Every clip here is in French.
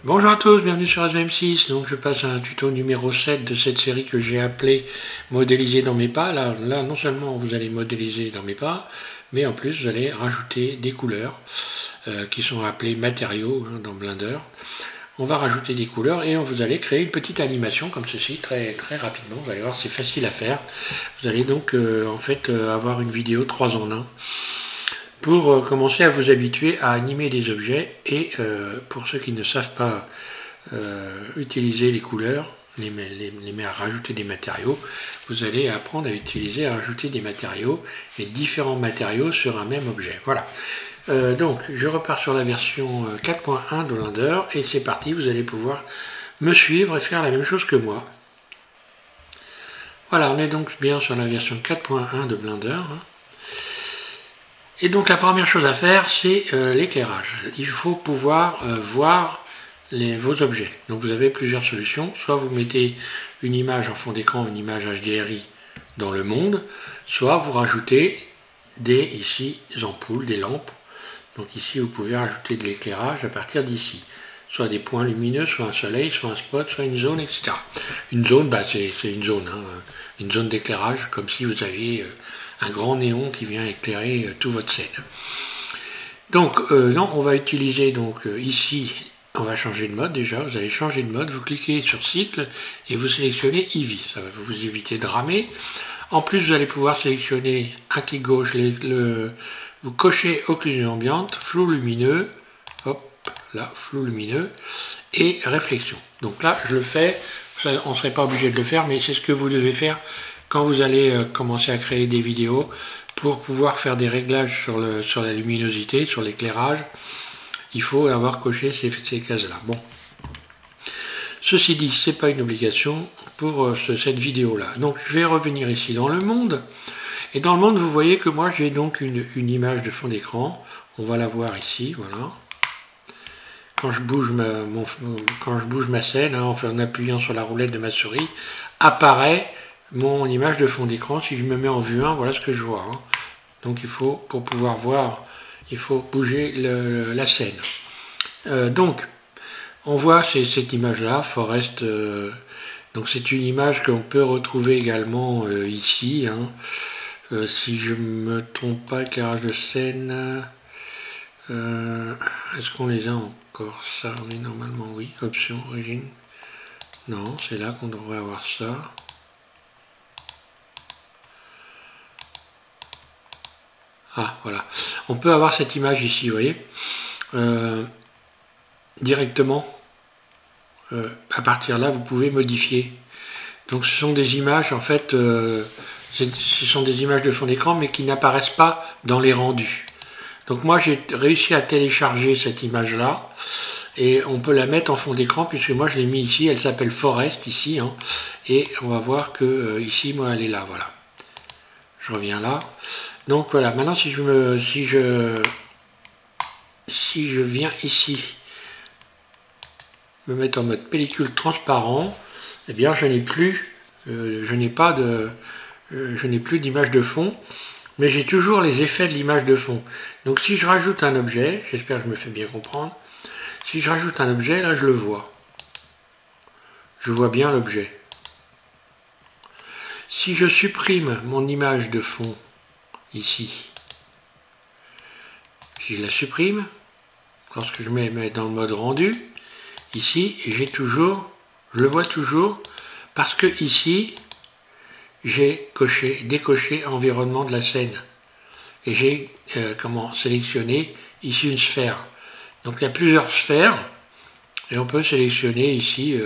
Bonjour à tous, bienvenue sur SVM6. Donc je passe à un tuto numéro 7 de cette série que j'ai appelé modéliser dans mes pas. Là, non seulement vous allez modéliser dans mes pas, mais en plus vous allez rajouter des couleurs qui sont appelées matériaux dans Blender. On va rajouter des couleurs et vous allez créer une petite animation comme ceci très rapidement. Vous allez voir, c'est facile à faire. Vous allez donc avoir une vidéo 3 en 1 pour commencer à vous habituer à animer des objets et pour ceux qui ne savent pas utiliser les couleurs, à rajouter des matériaux, vous allez apprendre à utiliser, à rajouter des matériaux et différents matériaux sur un même objet. Voilà. Donc je repars sur la version 4.1 de Blender et c'est parti, vous allez pouvoir me suivre et faire la même chose que moi. Voilà, on est donc bien sur la version 4.1 de Blender. Et donc la première chose à faire, c'est l'éclairage. Il faut pouvoir voir vos objets. Donc vous avez plusieurs solutions. Soit vous mettez une image en fond d'écran, une image HDRI dans le monde, soit vous rajoutez des ampoules, des lampes. Donc ici vous pouvez rajouter de l'éclairage à partir d'ici. Soit des points lumineux, soit un soleil, soit un spot, soit une zone, etc. Une zone, c'est une zone, une zone d'éclairage, comme si vous aviez un grand néon qui vient éclairer toute votre scène. Donc on va utiliser ici, on va changer de mode déjà, vous allez changer de mode, vous cliquez sur cycle et vous sélectionnez Eevee, ça va vous éviter de ramer. En plus vous allez pouvoir sélectionner un clic gauche, vous cochez occlusion ambiante, flou lumineux, hop là, flou lumineux et réflexion. Donc là je le fais, on ne serait pas obligé de le faire, mais c'est ce que vous devez faire quand vous allez commencer à créer des vidéos pour pouvoir faire des réglages sur la luminosité, sur l'éclairage. Il faut avoir coché ces cases-là. Bon. Ceci dit, ce n'est pas une obligation pour cette vidéo-là. Donc je vais revenir ici dans le monde. Et dans le monde, vous voyez que moi j'ai donc une image de fond d'écran. On va la voir ici, voilà. Quand je bouge ma scène, en appuyant sur la roulette de ma souris, apparaît mon image de fond d'écran. Si je me mets en vue 1, voilà ce que je vois. Donc il faut, pour pouvoir voir, il faut bouger la scène. Donc on voit cette image là, Forest. Donc c'est une image qu'on peut retrouver également ici. Si je ne me trompe pas, éclairage de scène. Est-ce qu'on les a encore ça? Oui, normalement oui. Option, origine. Non, c'est là qu'on devrait avoir ça. Ah, voilà. On peut avoir cette image ici, vous voyez. Directement, à partir de là, vous pouvez modifier. Donc ce sont des images, en fait, ce sont des images de fond d'écran, mais qui n'apparaissent pas dans les rendus. Donc moi, j'ai réussi à télécharger cette image-là, et on peut la mettre en fond d'écran, puisque moi, je l'ai mis ici, elle s'appelle Forest, ici, et on va voir que ici, moi, elle est là, voilà. Je reviens là. Donc voilà, maintenant si je viens ici, me mettre en mode pellicule transparent, eh bien je n'ai plus, d'image de fond, mais j'ai toujours les effets de l'image de fond. Donc si je rajoute un objet, j'espère que je me fais bien comprendre, si je rajoute un objet, là je le vois. Je vois bien l'objet. Si je supprime mon image de fond, ici, si je la supprime, lorsque je mets dans le mode rendu, ici, je le vois toujours, parce que ici, j'ai décoché environnement de la scène. Et j'ai sélectionné ici une sphère. Donc il y a plusieurs sphères, et on peut sélectionner ici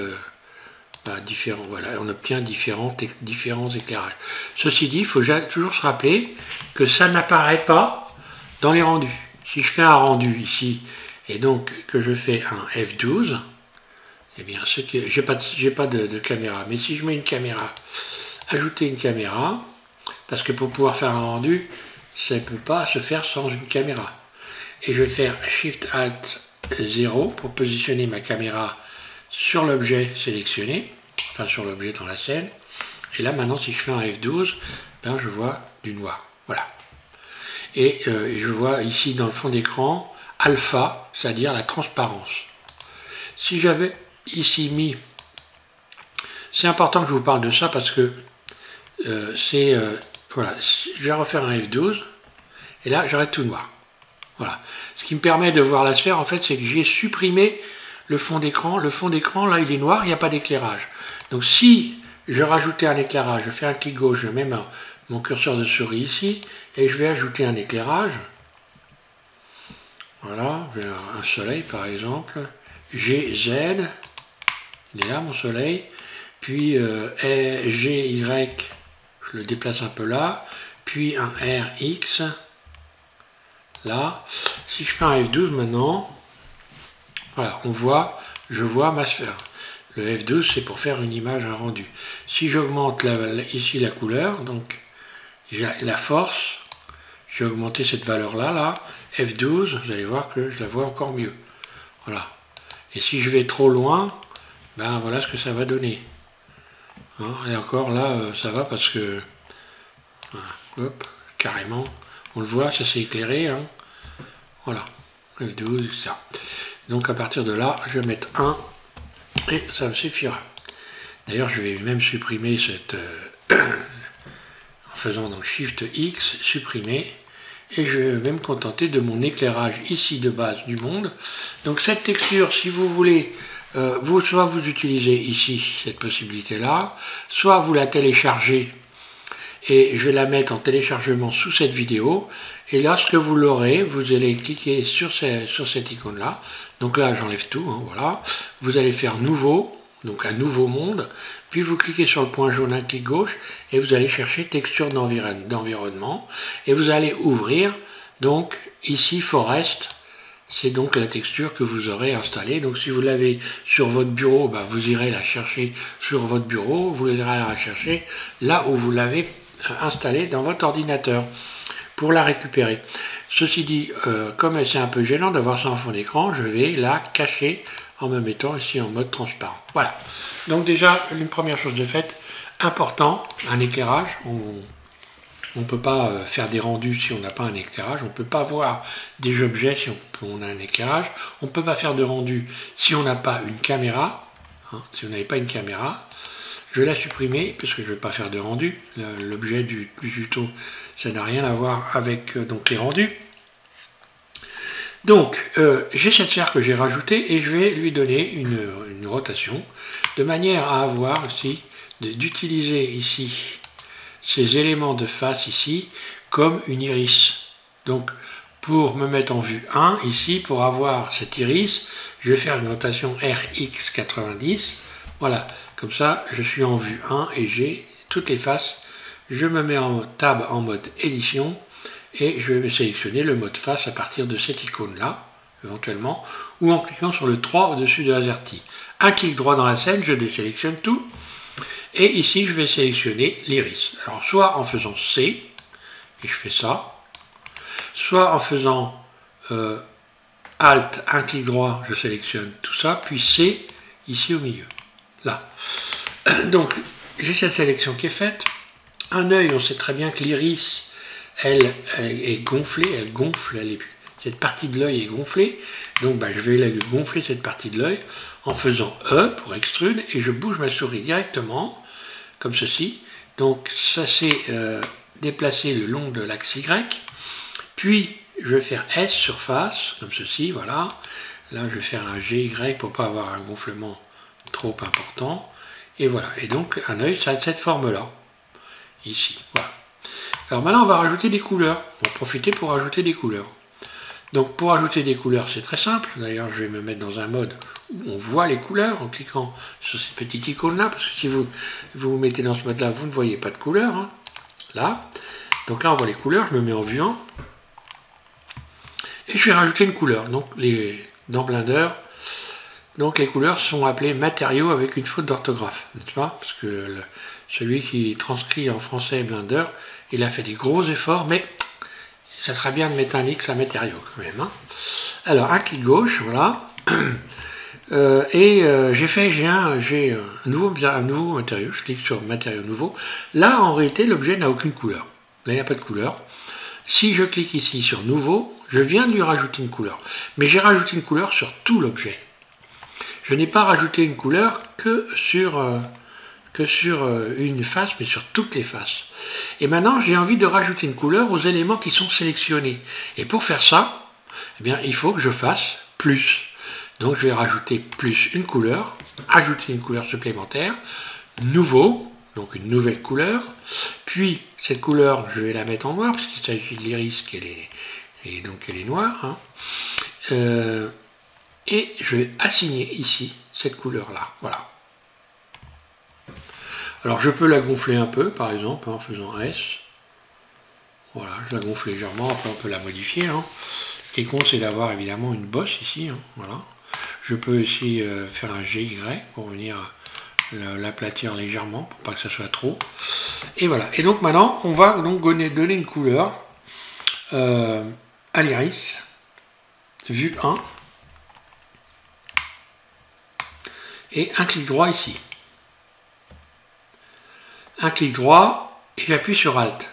différents, voilà, on obtient différents éclairages. Ceci dit, il faut toujours se rappeler que ça n'apparaît pas dans les rendus. Si je fais un rendu ici, et donc que je fais un F12, eh bien, j'ai pas de caméra, mais si je mets une caméra, ajouter une caméra, parce que pour pouvoir faire un rendu, ça ne peut pas se faire sans une caméra. Et je vais faire Shift Alt 0 pour positionner ma caméra sur l'objet sélectionné, enfin sur l'objet dans la scène. Et là maintenant si je fais un F12, ben, je vois du noir. Voilà. Et je vois ici dans le fond d'écran alpha, c'est-à-dire la transparence. Si j'avais ici mis... C'est important que je vous parle de ça parce que voilà, je vais refaire un F12 et là j'aurai tout noir. Voilà. Ce qui me permet de voir la sphère, en fait, c'est que j'ai supprimé le fond d'écran. Le fond d'écran, là, il est noir, il n'y a pas d'éclairage. Donc si je rajoutais un éclairage, je fais un clic gauche, je mets mon curseur de souris ici, et je vais ajouter un éclairage. Voilà, un soleil par exemple. GZ, il est là mon soleil. Puis GY, je le déplace un peu là. Puis un RX, là. Si je fais un F12 maintenant, voilà, je vois ma sphère. Le F12, c'est pour faire une image, un rendu. Si j'augmente ici la couleur, donc la force, j'ai augmenté cette valeur-là, là, F12, vous allez voir que je la vois encore mieux. Voilà. Et si je vais trop loin, ben voilà ce que ça va donner. Hein, et encore là, ça va parce que, hop, carrément, on le voit, ça s'est éclairé. Hein. Voilà, F12, ça. Donc à partir de là, je vais mettre 1 et ça me suffira. D'ailleurs, je vais même supprimer cette... en faisant donc Shift X, supprimer. Et je vais me contenter de mon éclairage ici de base du monde. Donc cette texture, si vous voulez, soit vous utilisez ici cette possibilité-là, soit vous la téléchargez et je vais la mettre en téléchargement sous cette vidéo. Et lorsque vous l'aurez, vous allez cliquer sur cette icône-là. Donc là, j'enlève tout, hein, voilà. Vous allez faire Nouveau, donc un nouveau monde. Puis vous cliquez sur le point jaune, un clic gauche, et vous allez chercher Texture d'environnement. Et vous allez ouvrir, donc ici, Forest. C'est donc la texture que vous aurez installée. Donc si vous l'avez sur votre bureau, ben, vous irez la chercher sur votre bureau. Vous irez la chercher là où vous l'avez installée dans votre ordinateur pour la récupérer. Ceci dit, comme c'est un peu gênant d'avoir ça en fond d'écran, je vais la cacher en me mettant ici en mode transparent. Voilà. Donc déjà, une première chose de faite, important, un éclairage. On ne peut pas faire des rendus si on n'a pas un éclairage. On ne peut pas voir des objets si on a un éclairage. On ne peut pas faire de rendu si on n'a pas une caméra. Hein, si vous n'avez pas une caméra. Je vais la supprimer parce que je ne vais pas faire de rendu. L'objet du tuto, ça n'a rien à voir avec donc les rendus. Donc, j'ai cette sphère que j'ai rajoutée et je vais lui donner une rotation de manière à avoir aussi, d'utiliser ici ces éléments de face ici comme une iris. Donc, pour me mettre en vue 1, ici, pour avoir cet iris, je vais faire une rotation RX90. Voilà, comme ça, je suis en vue 1 et j'ai toutes les faces. Je me mets en tab en mode édition. Et je vais sélectionner le mode face à partir de cette icône-là, éventuellement, ou en cliquant sur le 3 au-dessus de AZERTY. Un clic droit dans la scène, je désélectionne tout. Et ici, je vais sélectionner l'iris. Alors, soit en faisant C, et je fais ça, soit en faisant Alt, un clic droit, je sélectionne tout ça, puis C, ici au milieu. Là. Donc, j'ai cette sélection qui est faite. Un œil, on sait très bien que l'iris, elle est gonflée, elle gonfle, cette partie de l'œil est gonflée, donc je vais gonfler cette partie de l'œil en faisant E pour extrude, et je bouge ma souris directement, comme ceci, donc ça s'est déplacé le long de l'axe Y, puis je vais faire S surface, comme ceci, voilà, là je vais faire un GY pour ne pas avoir un gonflement trop important, et voilà, et donc un œil, ça a cette forme-là, ici, voilà. Alors maintenant, on va rajouter des couleurs. On va profiter pour rajouter des couleurs. Donc pour ajouter des couleurs, c'est très simple. D'ailleurs, je vais me mettre dans un mode où on voit les couleurs en cliquant sur cette petite icône-là. Parce que si vous vous mettez dans ce mode-là, vous ne voyez pas de couleurs. Hein. Là. Donc là, on voit les couleurs. Je me mets en vue 1. Et je vais rajouter une couleur. Donc dans Blender, donc les couleurs sont appelées matériaux avec une faute d'orthographe. N'est-ce pas? Parce que celui qui transcrit en français Blender, il a fait des gros efforts, mais ça serait bien de mettre un X à matériaux quand même. Hein. Alors, un clic gauche, voilà. J'ai un nouveau matériau. Je clique sur matériau nouveau. Là, en réalité, l'objet n'a aucune couleur. Là, il n'y a pas de couleur. Si je clique ici sur nouveau, je viens de lui rajouter une couleur. Mais j'ai rajouté une couleur sur tout l'objet. je n'ai pas rajouté une couleur que sur une face, mais sur toutes les faces. Et maintenant, j'ai envie de rajouter une couleur aux éléments qui sont sélectionnés. Et pour faire ça, eh bien, il faut que je fasse plus. Donc, je vais rajouter plus une couleur, ajouter une couleur supplémentaire, nouveau, donc une nouvelle couleur. Puis, cette couleur, je vais la mettre en noir, puisqu'il s'agit de l'iris, et donc elle est noire. Hein. Et je vais assigner ici cette couleur-là. Voilà. Alors je peux la gonfler un peu, par exemple, en faisant S. Voilà, je la gonfle légèrement, après on peut la modifier. Hein. Ce qui est con, c'est d'avoir évidemment une bosse ici. Hein. Voilà. Je peux aussi faire un GY pour venir l'aplatir légèrement, pour pas que ça soit trop. Et voilà. Et donc maintenant, on va donc donner une couleur à l'iris, vue 1. Et un clic droit ici. Un clic droit et j'appuie sur Alt.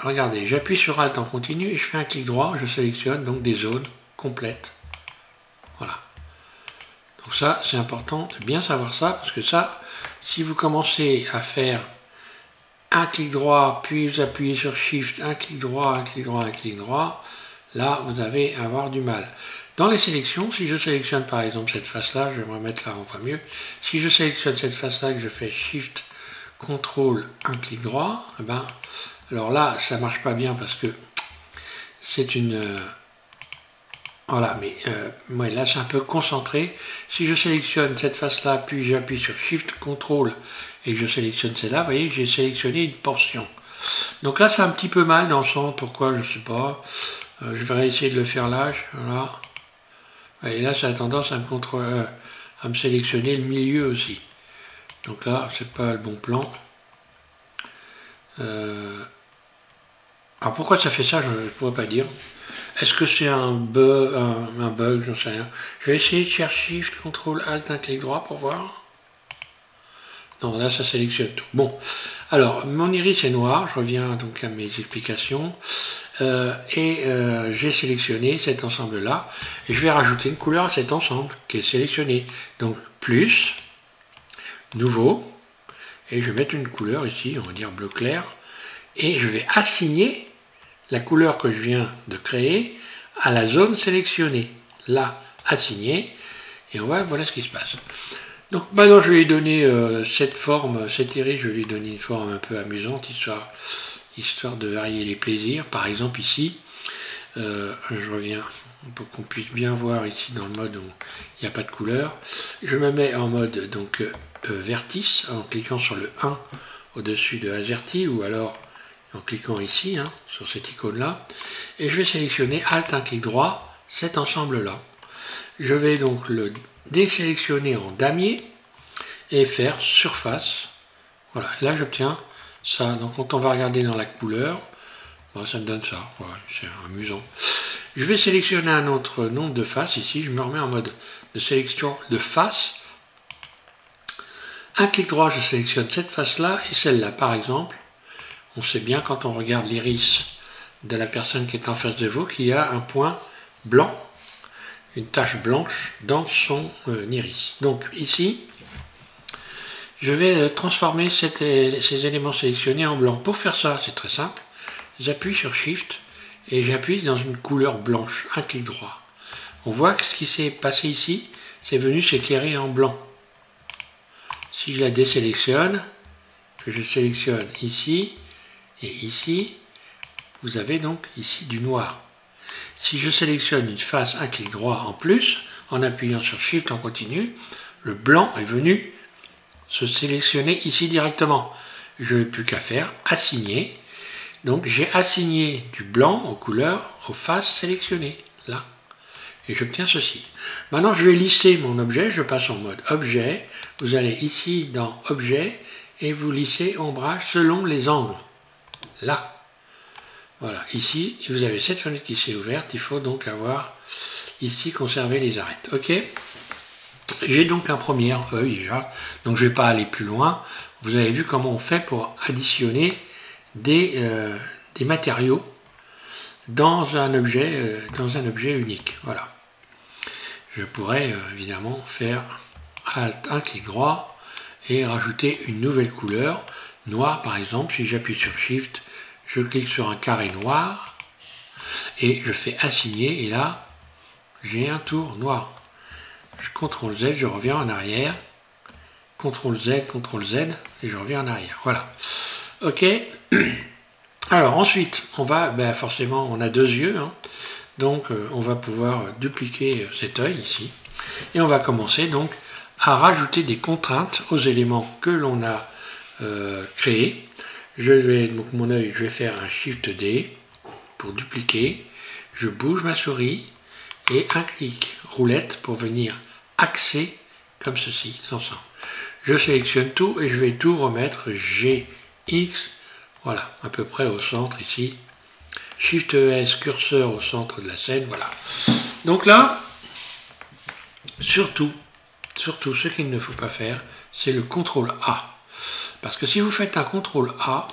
Regardez, j'appuie sur Alt en continu et je fais un clic droit, je sélectionne donc des zones complètes. Voilà. Donc ça, c'est important de bien savoir ça, parce que ça, si vous commencez à faire un clic droit, puis vous appuyez sur Shift, un clic droit, un clic droit, un clic droit, là, vous allez avoir du mal. Dans les sélections, si je sélectionne par exemple cette face-là, je vais me remettre là, on voit mieux. Si je sélectionne cette face-là, que je fais Shift, CTRL, un clic droit, eh ben, alors là, ça marche pas bien parce que c'est une... voilà, mais ouais, là, c'est un peu concentré. Si je sélectionne cette face-là, puis j'appuie sur Shift, CTRL, et que je sélectionne celle-là, vous voyez, j'ai sélectionné une portion. Donc là, c'est un petit peu mal dans le sens, pourquoi, je sais pas. Je vais essayer de le faire là, voilà. Et là, ça a tendance à me sélectionner le milieu aussi. Donc là, c'est pas le bon plan. Alors pourquoi ça fait ça, je ne pourrais pas dire. Est-ce que c'est un bug, j'en sais rien. Je vais essayer de faire Shift, CTRL, Alt, un clic droit pour voir. Non, là, ça sélectionne tout. Bon, alors, mon iris est noir. Je reviens donc à mes explications. J'ai sélectionné cet ensemble-là. Et je vais rajouter une couleur à cet ensemble qui est sélectionné. Donc, plus, nouveau. Et je vais mettre une couleur ici, on va dire bleu clair. Et je vais assigner la couleur que je viens de créer à la zone sélectionnée. Là, assigné. Et on va, voilà ce qui se passe. Donc maintenant je vais lui donner cette forme, cet iris, je vais lui donner une forme un peu amusante, histoire de varier les plaisirs. Par exemple ici, je reviens pour qu'on puisse bien voir ici dans le mode où il n'y a pas de couleur. Je me mets en mode donc vertice en cliquant sur le 1 au-dessus de AZERTY ou alors en cliquant ici sur cette icône là. Et je vais sélectionner Alt, un clic droit, cet ensemble là. Je vais donc le désélectionner en damier et faire surface. Voilà, et là j'obtiens ça. Donc quand on va regarder dans la couleur, bon, ça me donne ça. Voilà, c'est amusant. Je vais sélectionner un autre nombre de faces ici. Je me remets en mode de sélection de face. Un clic droit, je sélectionne cette face là et celle-là. Par exemple, on sait bien quand on regarde l'iris de la personne qui est en face de vous qu'il y a un point blanc, une tache blanche dans son iris. Donc ici, je vais transformer ces éléments sélectionnés en blanc. Pour faire ça, c'est très simple. J'appuie sur Shift et j'appuie dans une couleur blanche, un clic droit. On voit que ce qui s'est passé ici, c'est venu s'éclairer en blanc. Si je la désélectionne, que je sélectionne ici et ici, vous avez donc ici du noir. Si je sélectionne une face, un clic droit en plus, en appuyant sur Shift en continu, le blanc est venu se sélectionner ici directement. Je n'ai plus qu'à faire assigner. Donc j'ai assigné du blanc aux couleurs aux faces sélectionnées, là. Et j'obtiens ceci. Maintenant je vais lisser mon objet, je passe en mode objet. Vous allez ici dans objet et vous lissez ombrage selon les angles. Là. Voilà, ici, vous avez cette fenêtre qui s'est ouverte, il faut donc avoir ici conserver les arêtes. Ok, j'ai donc un premier œil déjà, donc je ne vais pas aller plus loin. Vous avez vu comment on fait pour additionner des matériaux dans un objet unique. Voilà. je pourrais évidemment faire Alt, un clic droit et rajouter une nouvelle couleur, noir par exemple. Si j'appuie sur Shift, je clique sur un carré noir et je fais assigner et là j'ai un tour noir. Je CTRL Z, je reviens en arrière, CTRL Z et je reviens en arrière. Voilà. Ok. Alors ensuite, on va, forcément, on a deux yeux, hein, donc on va pouvoir dupliquer cet œil ici. Et on va commencer donc à rajouter des contraintes aux éléments que l'on a créés. Donc mon œil, je vais faire un Shift D pour dupliquer. Je bouge ma souris et un clic roulette pour venir axer comme ceci l'ensemble. Je sélectionne tout et je vais tout remettre GX. Voilà, à peu près au centre ici. Shift S, curseur au centre de la scène, voilà. Donc là, surtout, ce qu'il ne faut pas faire, c'est le CTRL A. Parce que si vous faites un CTRL A,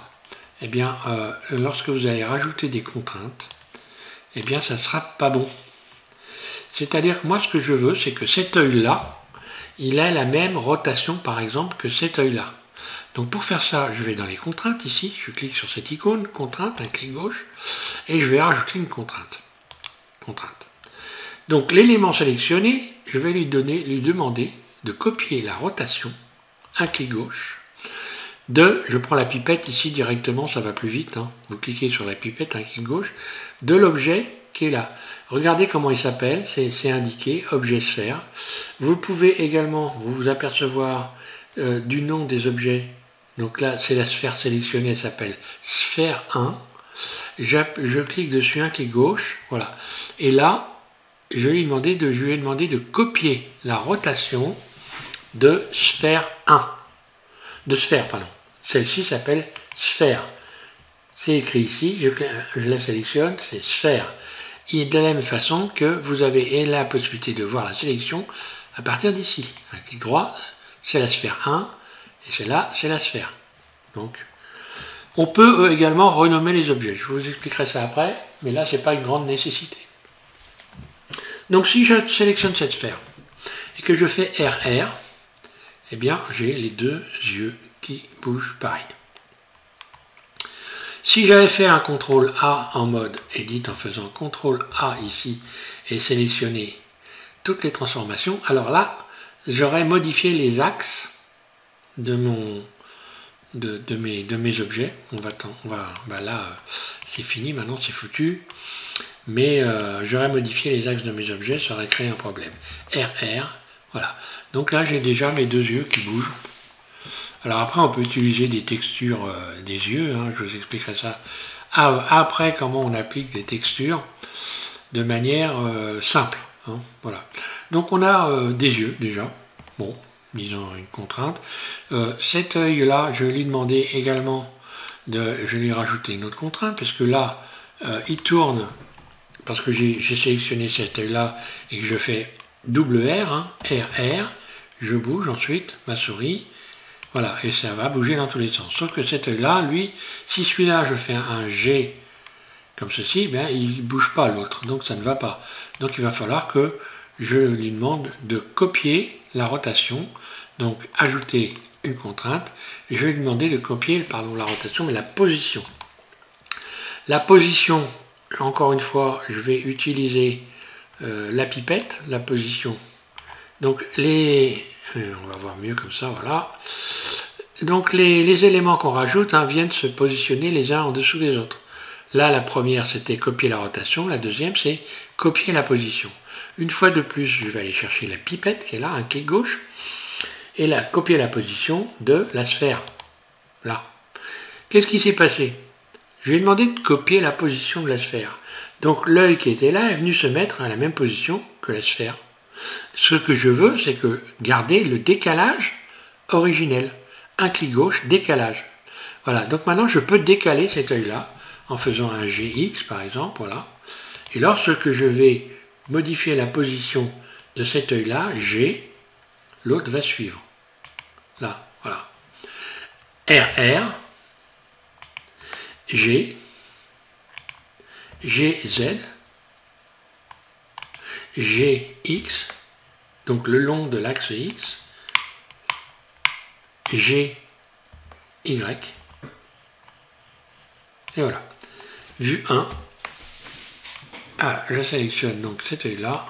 eh bien, lorsque vous allez rajouter des contraintes, eh bien, ça ne sera pas bon. C'est-à-dire que moi, ce que je veux, c'est que cet œil-là, il a la même rotation, par exemple, que cet œil-là. Donc pour faire ça, je vais dans les contraintes ici, je clique sur cette icône, contrainte, un clic gauche, et je vais rajouter une contrainte. Donc l'élément sélectionné, je vais lui demander de copier la rotation, un clic gauche, je prends la pipette ici directement, ça va plus vite, hein. Vous cliquez sur la pipette, un clic gauche, de l'objet qui est là. Regardez comment il s'appelle, c'est indiqué, objet sphère. Vous pouvez également vous apercevoir du nom des objets. Donc là, c'est la sphère sélectionnée, elle s'appelle sphère 1. Je clique dessus, un clic gauche, voilà. Et là, je lui ai demandé de copier la rotation de sphère 1. De sphère, pardon. Celle-ci s'appelle sphère. C'est écrit ici, je la sélectionne, c'est sphère. Et de la même façon que vous avez la possibilité de voir la sélection à partir d'ici. Un clic droit, c'est la sphère 1. Et celle-là, c'est la sphère. Donc, on peut également renommer les objets. Je vous expliquerai ça après, mais là, ce n'est pas une grande nécessité. Donc, si je sélectionne cette sphère et que je fais RR, eh bien, j'ai les deux yeux qui bougent pareil. Si j'avais fait un CTRL A en mode Edit en faisant CTRL A ici et sélectionner toutes les transformations, alors là, j'aurais modifié les axes de mes objets. Là, c'est fini, maintenant c'est foutu. Mais j'aurais modifié les axes de mes objets, ça aurait créé un problème. RR, voilà. Donc là, j'ai déjà mes deux yeux qui bougent. Alors après, on peut utiliser des textures des yeux, hein, je vous expliquerai ça après, comment on applique des textures de manière simple. Hein, voilà. Donc on a des yeux déjà, bon, disons une contrainte. Cet œil-là, je vais lui demander également, je vais lui rajouter une autre contrainte, parce que là, il tourne, parce que j'ai sélectionné cet œil-là, et que je fais double R, hein, RR, je bouge ensuite ma souris, voilà, et ça va bouger dans tous les sens. Sauf que cet œil-là, lui, si celui-là, je fais un G comme ceci, bien, il ne bouge pas l'autre, donc ça ne va pas. Donc il va falloir que je lui demande de copier la rotation, donc ajouter une contrainte, et je vais lui demander de copier, pardon, la rotation, mais la position. La position, encore une fois, je vais utiliser la pipette, la position. Donc on va voir mieux comme ça, voilà. Donc les éléments qu'on rajoute viennent se positionner les uns en dessous des autres. Là, la première, c'était copier la rotation. La deuxième, c'est copier la position. Une fois de plus, je vais aller chercher la pipette qui est là, un clic gauche, et là, copier la position de la sphère. Là. Qu'est-ce qui s'est passé? Je lui ai demandé de copier la position de la sphère. Donc l'œil qui était là est venu se mettre à la même position que la sphère. Ce que je veux, c'est que garder le décalage originel. Un clic gauche, décalage. Voilà, donc maintenant je peux décaler cet œil-là en faisant un GX par exemple, voilà. Et lorsque je vais modifier la position de cet œil-là, G, l'autre va suivre. Là, voilà. RR, G, GZ, GX, donc le long de l'axe X, G, Y, et voilà. Vue 1, je sélectionne donc cet œil-là,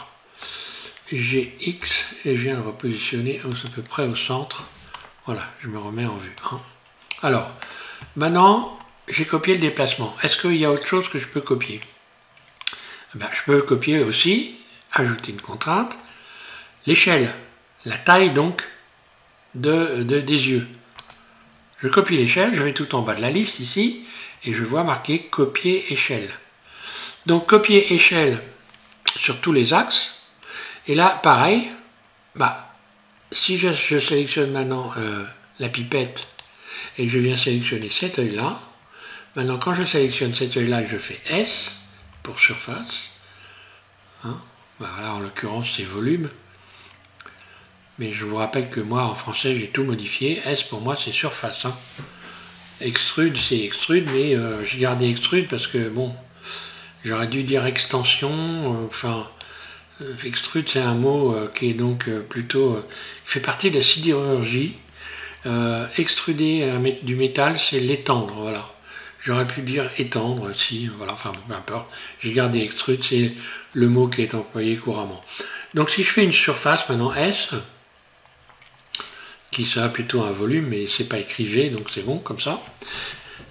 GX, et je viens le repositionner à peu près au centre. Voilà, je me remets en vue 1. Alors, maintenant, j'ai copié le déplacement. Est-ce qu'il y a autre chose que je peux copier? Je peux copier aussi, ajouter une contrainte, l'échelle, la taille donc des yeux. Je copie l'échelle, je vais tout en bas de la liste ici, et je vois marqué copier échelle. Donc copier échelle sur tous les axes, et là pareil, si je sélectionne maintenant la pipette, et que je viens sélectionner cet œil-là, maintenant quand je sélectionne cet œil-là, je fais S pour surface, hein, là en l'occurrence c'est volume, mais je vous rappelle que moi en français j'ai tout modifié, S pour moi c'est surface, hein. Extrude c'est extrude, mais j'ai gardé extrude parce que bon, j'aurais dû dire extension, extrude c'est un mot qui est donc plutôt, qui fait partie de la sidérurgie. Extruder du métal c'est l'étendre, voilà. J'aurais pu dire étendre si, voilà, enfin peu importe, j'ai gardé extrude, c'est le mot qui est employé couramment. Donc si je fais une surface maintenant S, qui sera plutôt un volume, mais c'est pas écrit V, donc c'est bon comme ça.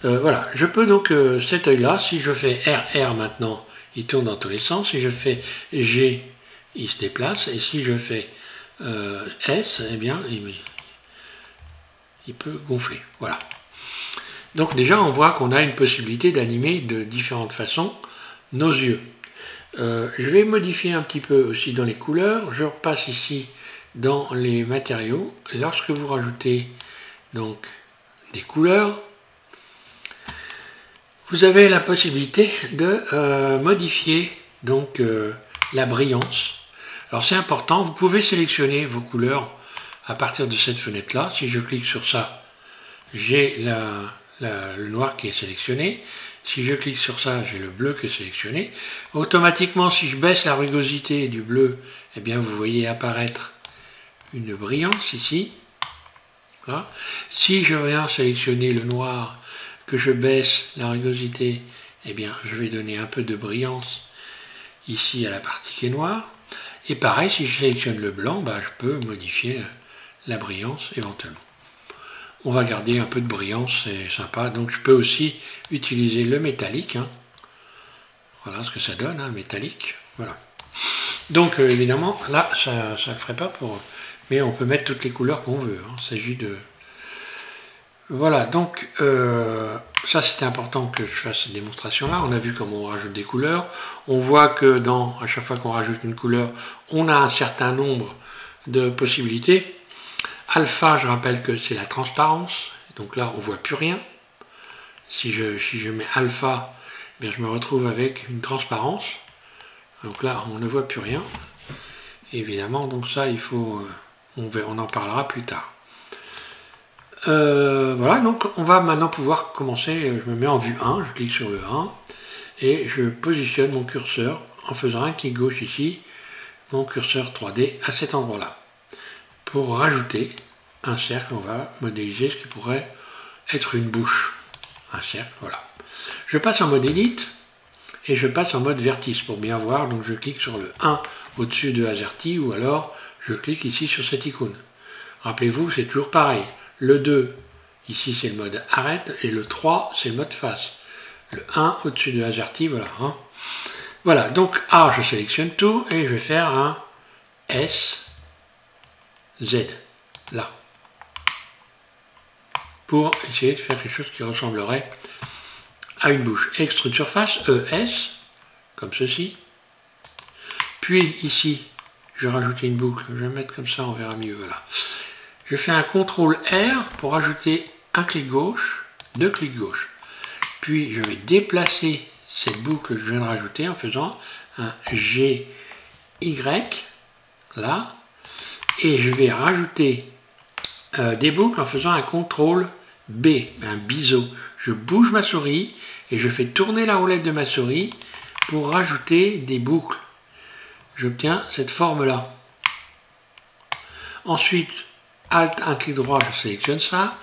Voilà, je peux donc cet œil-là, si je fais RR maintenant, il tourne dans tous les sens. Si je fais G, il se déplace. Et si je fais S, eh bien, il peut gonfler. Voilà. Donc déjà, on voit qu'on a une possibilité d'animer de différentes façons nos yeux. Je vais modifier un petit peu aussi dans les couleurs. Je repasse ici dans les matériaux. Lorsque vous rajoutez donc des couleurs, vous avez la possibilité de modifier donc la brillance. Alors c'est important, vous pouvez sélectionner vos couleurs à partir de cette fenêtre là. Si je clique sur ça, j'ai le noir qui est sélectionné. Si je clique sur ça, j'ai le bleu qui est sélectionné. Automatiquement, si je baisse la rugosité du bleu, eh bien vous voyez apparaître une brillance ici. Voilà. Si je viens sélectionner le noir, que je baisse la rugosité, eh bien je vais donner un peu de brillance ici à la partie qui est noire. Et pareil, si je sélectionne le blanc, je peux modifier la brillance éventuellement. On va garder un peu de brillance, c'est sympa. Donc je peux aussi utiliser le métallique. Hein. Voilà ce que ça donne, hein, le métallique. Voilà. Donc évidemment, là, ça ne le ferait pas pour... Mais on peut mettre toutes les couleurs qu'on veut. Hein. Il s'agit de... Voilà, donc ça c'était important que je fasse cette démonstration-là. On a vu comment on rajoute des couleurs. On voit que à chaque fois qu'on rajoute une couleur, on a un certain nombre de possibilités. Alpha, je rappelle que c'est la transparence. Donc là, on ne voit plus rien. Si je mets alpha, eh bien, je me retrouve avec une transparence. Donc là, on ne voit plus rien. Et évidemment, donc ça, il faut... on en parlera plus tard. Voilà, donc on va maintenant pouvoir commencer. Je me mets en vue 1, je clique sur le 1. Et je positionne mon curseur en faisant un clic gauche ici. Mon curseur 3D à cet endroit-là. Pour rajouter un cercle, on va modéliser ce qui pourrait être une bouche. Un cercle, voilà. Je passe en mode Edit et je passe en mode vertice pour bien voir. Donc je clique sur le 1 au-dessus de AZERTY ou alors je clique ici sur cette icône. Rappelez-vous, c'est toujours pareil. Le 2, ici c'est le mode arrête et le 3 c'est le mode face. Le 1 au-dessus de AZERTY, voilà. Hein. Voilà, donc A, je sélectionne tout et je vais faire un S, Z, là. Pour essayer de faire quelque chose qui ressemblerait à une bouche. Extrude surface, ES, comme ceci. Puis ici, je vais rajouter une boucle. Je vais mettre comme ça, on verra mieux. Voilà. Je fais un CTRL R pour ajouter un clic gauche, 2 clics gauche. Puis je vais déplacer cette boucle que je viens de rajouter en faisant un GY, là. Et je vais rajouter des boucles en faisant un CTRL B, un biseau. Je bouge ma souris et je fais tourner la roulette de ma souris pour rajouter des boucles. J'obtiens cette forme-là. Ensuite, Alt, un clic droit, je sélectionne ça.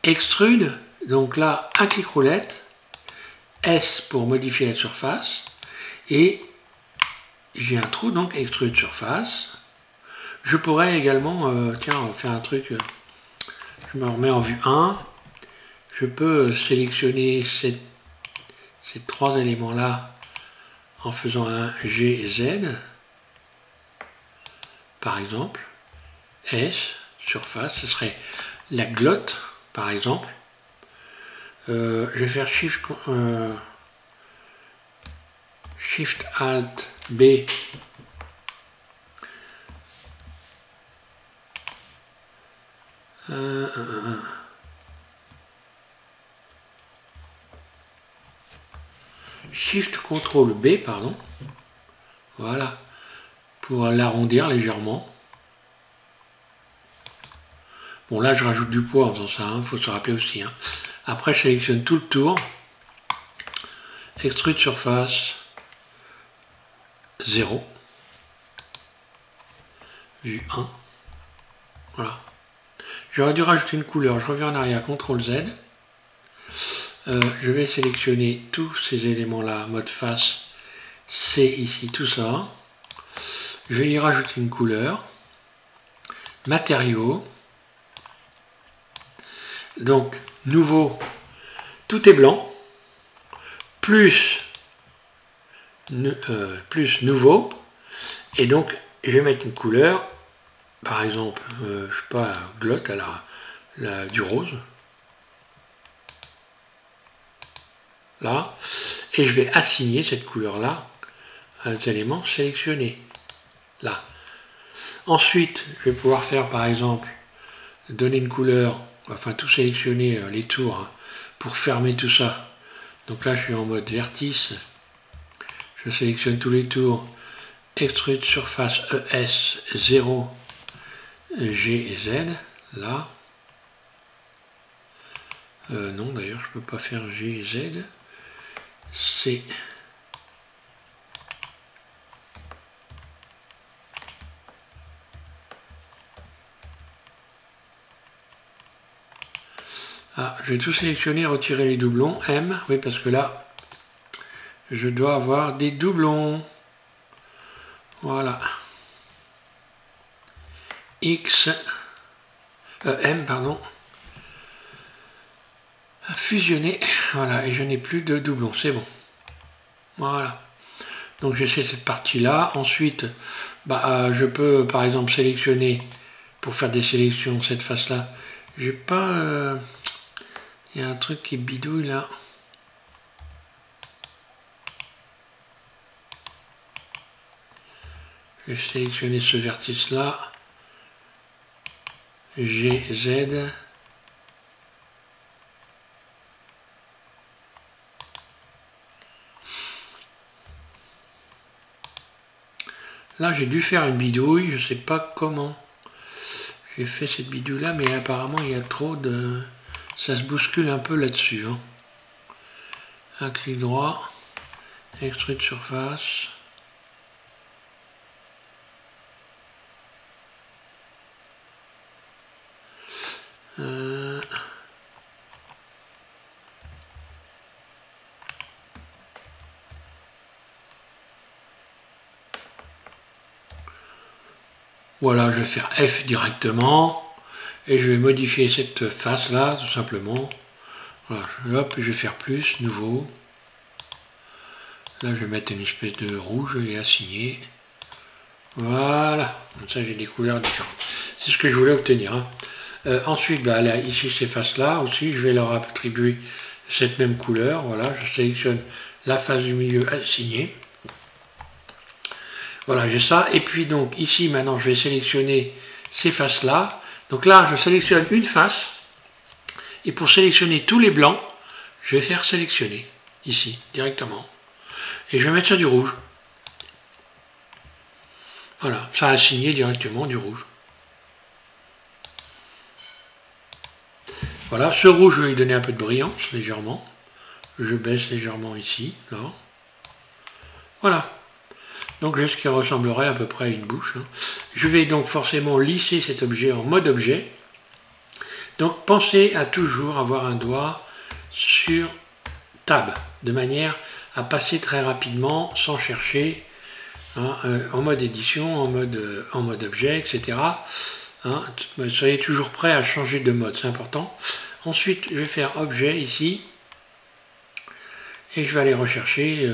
Extrude, donc là, un clic roulette. S pour modifier la surface. Et j'ai un trou, donc extrude surface. Je pourrais également, tiens, on va faire un truc, je me remets en vue 1. Je peux sélectionner ces trois éléments-là en faisant un GZ, par exemple. S, surface, ce serait la glotte, par exemple. Je vais faire Shift Alt B. Shift Ctrl B, pardon. Voilà. Pour l'arrondir légèrement. Bon, là, je rajoute du poids en faisant ça, il faut se rappeler aussi. Hein. Après, je sélectionne tout le tour. Extrude surface 0. Vue 1. Voilà. J'aurais dû rajouter une couleur. Je reviens en arrière, CTRL Z. Je vais sélectionner tous ces éléments-là, mode face, C ici, tout ça. Je vais y rajouter une couleur. Matériaux. Donc, nouveau, tout est blanc. Plus nouveau. Et donc, je vais mettre une couleur. Par exemple, je sais pas, glotte à du rose. Là, et je vais assigner cette couleur-là à des éléments sélectionnés. Là. Ensuite, je vais pouvoir faire, par exemple, donner une couleur, enfin tout sélectionner les tours hein, pour fermer tout ça. Donc là, je suis en mode vertice. Je sélectionne tous les tours. Extrude surface ES 0 G et Z. Là. Non, d'ailleurs, je ne peux pas faire G et Z. C'est je vais tout sélectionner, retirer les doublons. M, oui, parce que là, je dois avoir des doublons. Voilà. X, M, pardon. Fusionner. Voilà, et je n'ai plus de doublons, c'est bon. Voilà. Donc j'essaie cette partie-là. Ensuite, je peux, par exemple, sélectionner, pour faire des sélections, cette face-là. J'ai pas... Il y a un truc qui bidouille là. Je vais sélectionner ce vertice-là. G, Z. Là, j'ai dû faire une bidouille, je ne sais pas comment. J'ai fait cette bidouille-là, mais apparemment, il y a trop de... Ça se bouscule un peu là-dessus. Hein. Un clic droit. Extrude surface. Voilà, je vais faire F directement. Et je vais modifier cette face-là, tout simplement. Voilà, hop, je vais faire plus, nouveau. Là, je vais mettre une espèce de rouge et assigner. Voilà, comme ça j'ai des couleurs différentes. C'est ce que je voulais obtenir. Hein. Ensuite, là, ici, ces faces-là aussi, je vais leur attribuer cette même couleur. Voilà, je sélectionne la face du milieu assignée. Voilà, j'ai ça. Et puis donc, ici, maintenant, je vais sélectionner ces faces-là. Donc là, je sélectionne une face. Et pour sélectionner tous les blancs, je vais faire sélectionner, ici, directement. Et je vais mettre sur du rouge. Voilà, ça a assigné directement du rouge. Voilà, ce rouge, je vais lui donner un peu de brillance, légèrement. Je baisse légèrement ici, là. Voilà. Donc j'ai ce qui ressemblerait à peu près à une bouche. Hein. Je vais donc forcément lisser cet objet en mode objet. Donc pensez à toujours avoir un doigt sur Tab, de manière à passer très rapidement sans chercher, hein, en mode édition, en mode objet, etc. Hein, soyez toujours prêt à changer de mode, c'est important. Ensuite, je vais faire objet ici, et je vais aller rechercher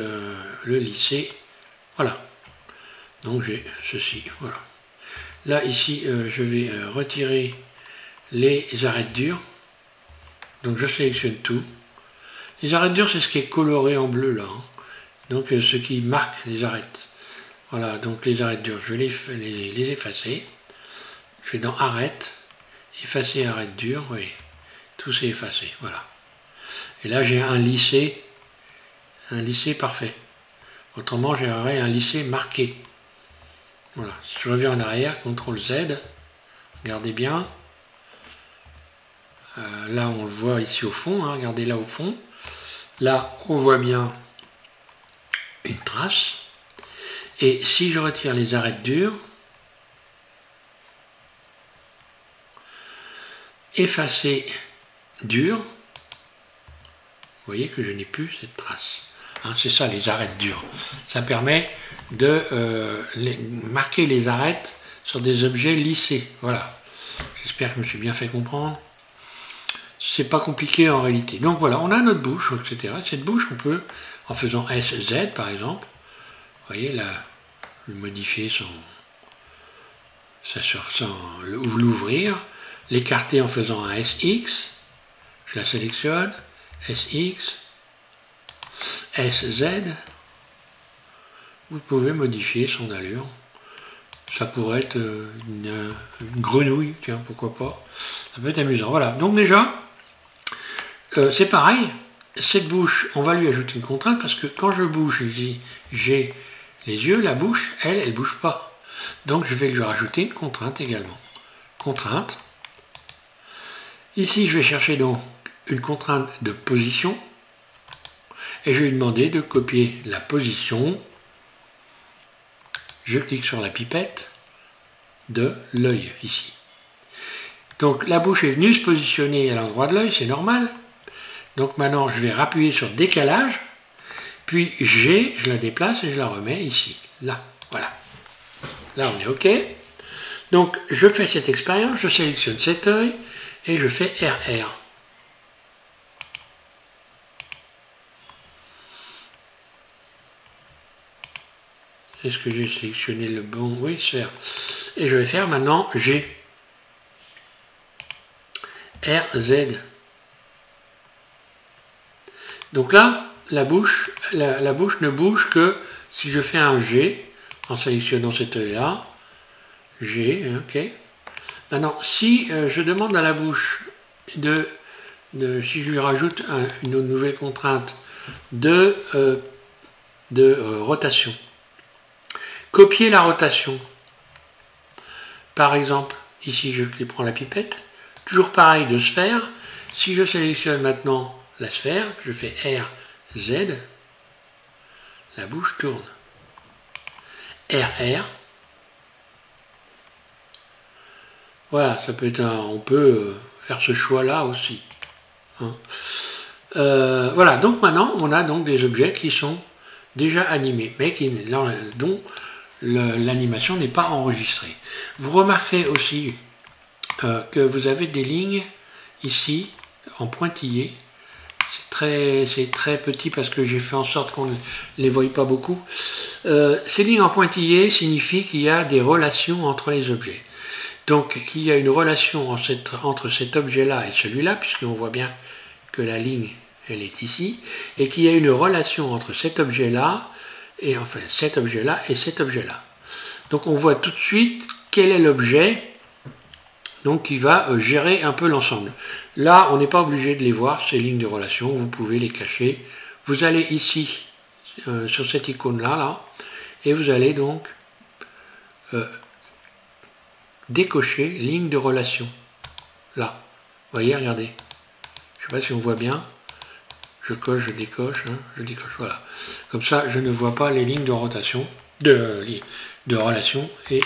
le lisser. Voilà. Donc j'ai ceci, voilà. Là, ici, je vais retirer les arêtes dures. Donc je sélectionne tout. Les arêtes dures, c'est ce qui est coloré en bleu là. Hein. Donc ce qui marque les arêtes. Voilà, donc les arêtes dures, je vais les effacer. Je vais dans arêtes, effacer arêtes dures, oui. Tout s'est effacé, voilà. Et là j'ai un lissé parfait. Autrement, j'aurais un lissé marqué. Voilà, si je reviens en arrière, CTRL Z, regardez bien. Là, on le voit ici au fond, hein, regardez là au fond. Là, on voit bien une trace. Et si je retire les arêtes dures, effacer dur, vous voyez que je n'ai plus cette trace. Hein, c'est ça les arêtes dures. Ça permet de marquer les arêtes sur des objets lissés. Voilà. J'espère que je me suis bien fait comprendre. C'est pas compliqué en réalité. Donc voilà, on a notre bouche, etc. Cette bouche, on peut, en faisant SZ par exemple, vous voyez là, modifier l'ouvrir, l'écarter en faisant un SX, je la sélectionne, SX, SZ, vous pouvez modifier son allure. Ça pourrait être une grenouille, tiens, pourquoi pas. Ça peut être amusant. Voilà, donc déjà, c'est pareil, cette bouche, on va lui ajouter une contrainte parce que quand je bouge, j'ai les yeux, la bouche, elle bouge pas. Donc je vais lui rajouter une contrainte également. Contrainte. Ici, je vais chercher donc une contrainte de position et je vais lui demander de copier la position. Je clique sur la pipette de l'œil ici. Donc la bouche est venue se positionner à l'endroit de l'œil, c'est normal. Donc maintenant, je vais appuyer sur décalage, puis G, je la déplace et je la remets ici, là, voilà. Là, on est OK. Donc, je fais cette expérience, je sélectionne cet œil et je fais RR. Est-ce que j'ai sélectionné le bon? Oui, sphère. Et je vais faire maintenant G. RZ. Donc là, la bouche ne bouge que si je fais un G, en sélectionnant cet œil-là. G, OK. Maintenant, si je demande à la bouche si je lui rajoute une nouvelle contrainte de rotation, copier la rotation. Par exemple, ici je prends la pipette, toujours pareil de sphère. Si je sélectionne maintenant la sphère, je fais R, Z, la bouche tourne. RR. Voilà, ça peut être on peut faire ce choix-là aussi. Hein. Voilà, donc maintenant, on a donc des objets qui sont déjà animés, mais dont l'animation n'est pas enregistrée. Vous remarquerez aussi que vous avez des lignes ici, en pointillé. C'est très petit parce que j'ai fait en sorte qu'on ne les voie pas beaucoup. Ces lignes en pointillé signifient qu'il y a des relations entre les objets. Donc, qu'il y a une relation entre cet objet-là et celui-là, puisqu'on voit bien que la ligne, elle est ici, et qu'il y a une relation entre cet objet-là, et enfin cet objet-là et cet objet-là. Donc, on voit tout de suite quel est l'objet donc qui va gérer un peu l'ensemble. Là, on n'est pas obligé de les voir, ces lignes de relation, vous pouvez les cacher. Vous allez ici, sur cette icône-là, là, et vous allez donc décocher ligne de relation. Là, vous voyez, regardez. Je ne sais pas si on voit bien. Je coche, je décoche, voilà. Comme ça, je ne vois pas les lignes de rotation, de relation, et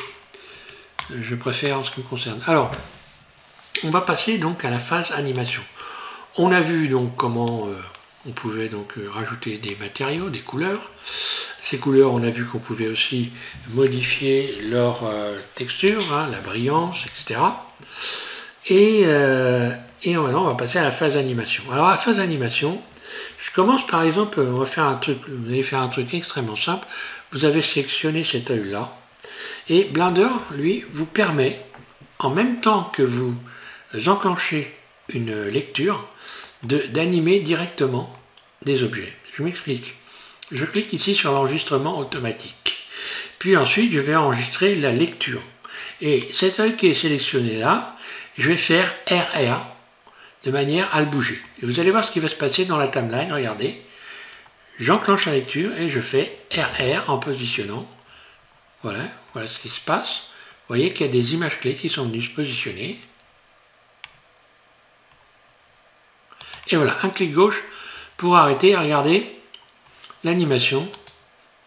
je préfère en ce qui me concerne. Alors, on va passer donc à la phase animation. On a vu donc comment on pouvait donc rajouter des matériaux, des couleurs. Ces couleurs, on a vu qu'on pouvait aussi modifier leur texture, hein, la brillance, etc. Et maintenant, on va passer à la phase animation. Alors, la phase animation, je commence par exemple, on va faire un truc, vous allez faire un truc extrêmement simple. Vous avez sélectionné cet œil-là. Et Blender, lui, vous permet, en même temps que vous enclenchez une lecture, d'animer directement des objets. Je m'explique. Je clique ici sur l'enregistrement automatique. Puis ensuite, je vais enregistrer la lecture. Et cet œil qui est sélectionné là, je vais faire RR de manière à le bouger. Et vous allez voir ce qui va se passer dans la timeline. Regardez. J'enclenche la lecture et je fais RR en positionnant. Voilà, voilà ce qui se passe. Vous voyez qu'il y a des images clés qui sont venues se positionner. Et voilà, un clic gauche pour arrêter. Regardez, l'animation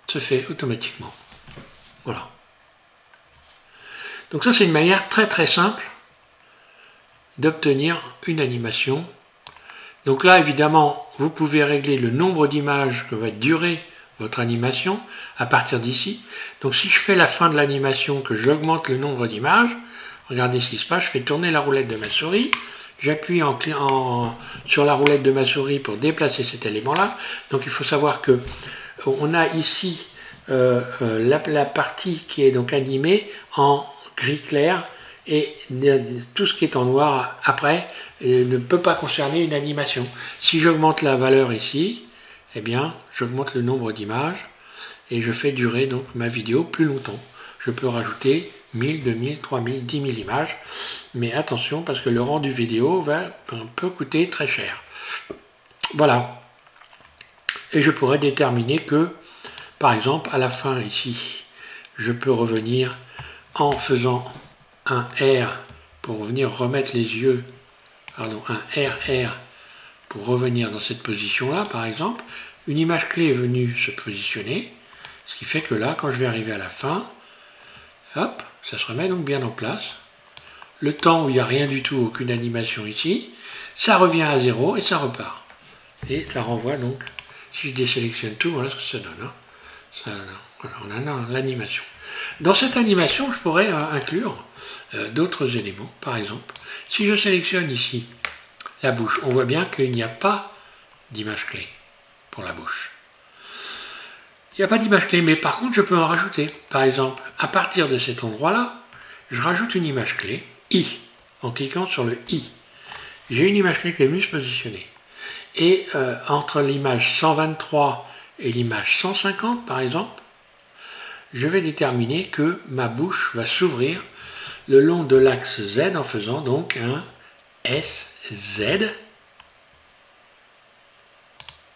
se fait automatiquement. Voilà. Donc ça, c'est une manière très très simple d'obtenir une animation. Donc là, évidemment, vous pouvez régler le nombre d'images que va durer votre animation à partir d'ici. Donc si je fais la fin de l'animation, que j'augmente le nombre d'images, regardez ce qui se passe, je fais tourner la roulette de ma souris, j'appuie sur la roulette de ma souris pour déplacer cet élément-là. Donc il faut savoir que on a ici la partie qui est donc animée en gris clair, et tout ce qui est en noir après ne peut pas concerner une animation. Si j'augmente la valeur ici, eh bien j'augmente le nombre d'images et je fais durer donc ma vidéo plus longtemps. Je peux rajouter 1000, 2000, 3000, 10 000 images, mais attention parce que le rendu vidéo peut coûter très cher. Voilà. Et je pourrais déterminer que, par exemple, à la fin ici, je peux revenir en faisant un R pour venir remettre les yeux, pardon, un RR pour revenir dans cette position-là, par exemple. Une image clé est venue se positionner, ce qui fait que là, quand je vais arriver à la fin, hop, ça se remet donc bien en place. Le temps où il n'y a rien du tout, aucune animation ici, ça revient à 0 et ça repart. Et ça renvoie donc, si je désélectionne tout, voilà ce que ça donne. Hein. Voilà, on a l'animation. Dans cette animation, je pourrais inclure d'autres éléments. Par exemple, si je sélectionne ici la bouche, on voit bien qu'il n'y a pas d'image clé pour la bouche. Il n'y a pas d'image clé, mais par contre, je peux en rajouter. Par exemple, à partir de cet endroit-là, je rajoute une image clé, I, en cliquant sur le I. J'ai une image clé qui est venue se positionner. Et entre l'image 123 et l'image 150, par exemple, je vais déterminer que ma bouche va s'ouvrir le long de l'axe Z en faisant donc un SZ.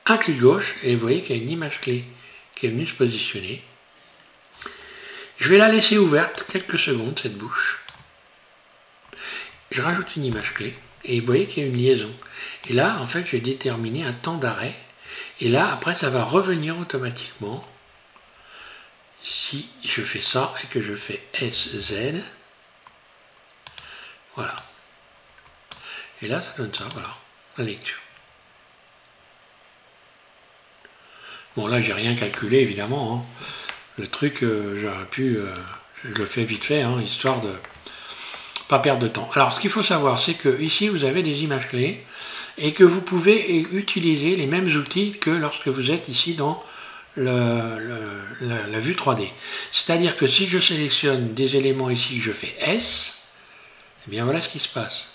Un clic gauche et vous voyez qu'il y a une image clé qui est venue se positionner. Je vais la laisser ouverte quelques secondes, cette bouche. Je rajoute une image clé et vous voyez qu'il y a une liaison. Et là, en fait, je vais déterminer un temps d'arrêt. Et là, après, ça va revenir automatiquement. Si je fais ça et que je fais SZ, voilà. Et là, ça donne ça, voilà, la lecture. Bon, là, j'ai rien calculé, évidemment. Hein. Le truc, j'aurais pu, je le fais vite fait, hein, histoire de pas perdre de temps. Alors, ce qu'il faut savoir, c'est que ici, vous avez des images clés et que vous pouvez utiliser les mêmes outils que lorsque vous êtes ici dans la vue 3D. C'est-à-dire que si je sélectionne des éléments ici, je fais S, eh bien voilà ce qui se passe.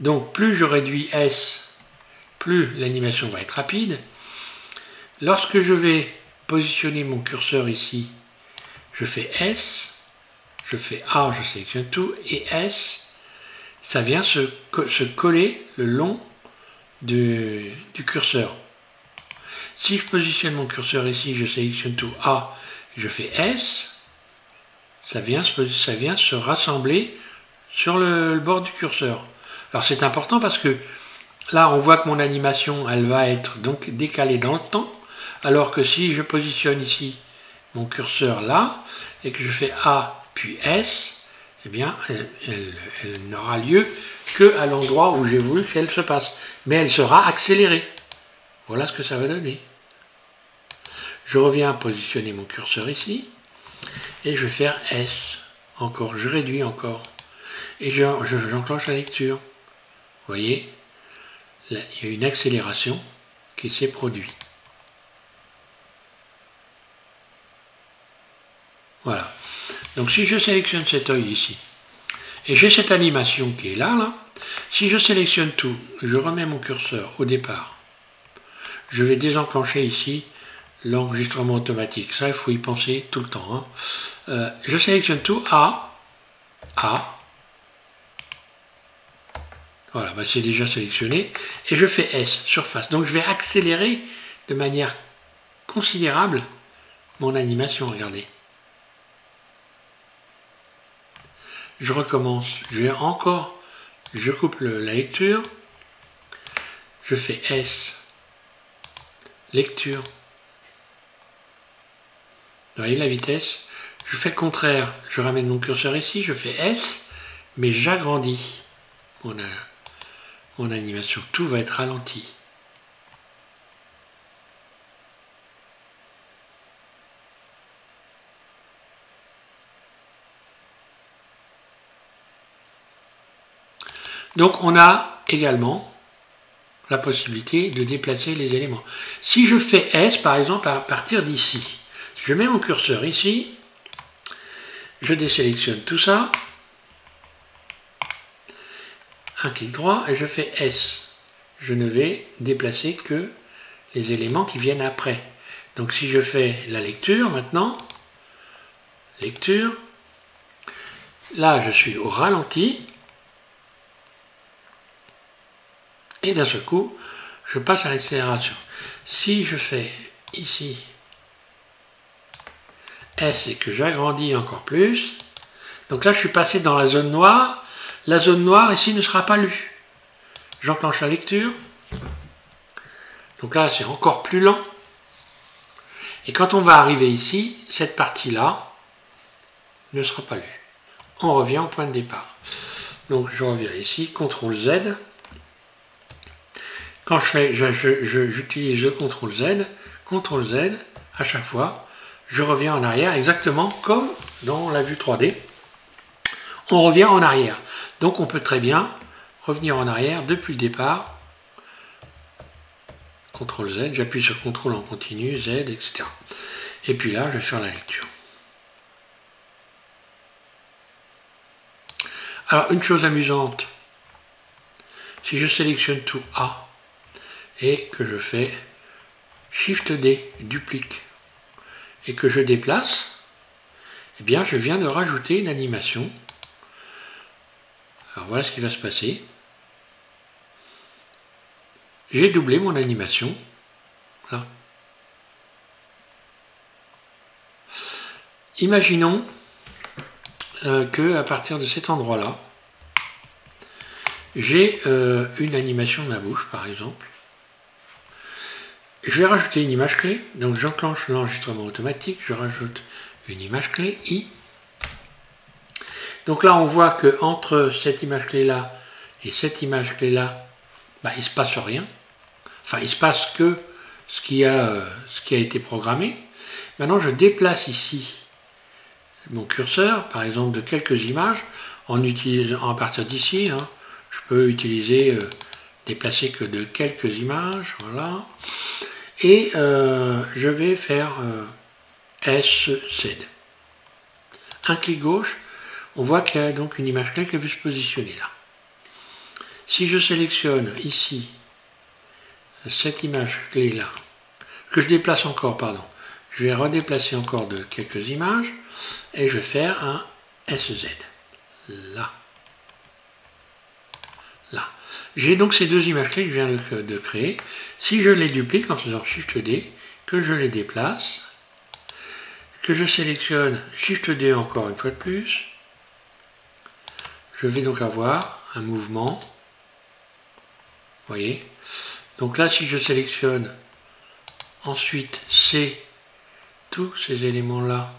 Donc plus je réduis S, plus l'animation va être rapide. Lorsque je vais positionner mon curseur ici, je fais S, je fais A, je sélectionne tout, et S, ça vient se coller le long du curseur. Si je positionne mon curseur ici, je sélectionne tout A, je fais S, ça vient se rassembler sur le bord du curseur. Alors c'est important parce que là on voit que mon animation elle va être donc décalée dans le temps, alors que si je positionne ici mon curseur là, et que je fais A puis S, eh bien, elle n'aura lieu qu'à l'endroit où j'ai voulu qu'elle se passe. Mais elle sera accélérée. Voilà ce que ça va donner. Je reviens positionner mon curseur ici, et je vais faire S. Encore, je réduis encore. Et j'enclenche la lecture. Vous voyez, là, il y a une accélération qui s'est produite. Voilà. Donc si je sélectionne cet œil ici, et j'ai cette animation qui est là, si je sélectionne tout, je remets mon curseur au départ, je vais désenclencher ici l'enregistrement automatique. Ça, il faut y penser tout le temps. Je sélectionne tout, A. Voilà, bah c'est déjà sélectionné. Et je fais S, surface. Donc je vais accélérer de manière considérable mon animation, regardez. Je recommence, je coupe la lecture, je fais S, lecture. Vous voyez la vitesse? Je fais le contraire, je ramène mon curseur ici, je fais S, mais j'agrandis mon animation. Tout va être ralenti. Donc on a également la possibilité de déplacer les éléments. Si je fais S, par exemple, à partir d'ici, je mets mon curseur ici, je désélectionne tout ça, un clic droit et je fais S. Je ne vais déplacer que les éléments qui viennent après. Donc si je fais la lecture maintenant, lecture, là je suis au ralenti, et d'un seul coup, je passe à l'accélération. Si je fais ici S et que j'agrandis encore plus, donc là je suis passé dans la zone noire ici ne sera pas lue. J'enclenche la lecture, donc là c'est encore plus lent, et quand on va arriver ici, cette partie-là ne sera pas lue. On revient au point de départ. Donc je reviens ici, CTRL Z. Quand j'utilise le CTRL Z, à chaque fois, je reviens en arrière, exactement comme dans la vue 3D. On revient en arrière. Donc on peut très bien revenir en arrière depuis le départ. CTRL Z, j'appuie sur CTRL en continu, Z, etc. Et puis là, je vais faire la lecture. Alors, une chose amusante, si je sélectionne tout A, et que je fais Shift D, duplique, et que je déplace, eh bien je viens de rajouter une animation. Alors voilà ce qui va se passer. J'ai doublé mon animation. Là. Imaginons que à partir de cet endroit-là, j'ai une animation de ma bouche, par exemple. Je vais rajouter une image clé, donc j'enclenche l'enregistrement automatique, je rajoute une image clé I. Donc là on voit que entre cette image clé là et cette image clé là, bah, il ne se passe rien. Enfin il se passe que ce qui a été programmé. Maintenant je déplace ici mon curseur, par exemple de quelques images, à partir d'ici, hein, je peux utiliser, déplacer que de quelques images, voilà. Et je vais faire SZ. Un clic gauche, on voit qu'il y a donc une image clé qui veut se positionner là. Si je sélectionne ici cette image clé là, que je déplace encore, pardon, je vais redéplacer encore de quelques images et je vais faire un SZ. Là. Là. J'ai donc ces deux images clés que je viens de créer. Si je les duplique en faisant Shift D, que je les déplace, que je sélectionne Shift D encore une fois de plus, je vais donc avoir un mouvement. Vous voyez? Donc là, si je sélectionne ensuite tous ces éléments-là,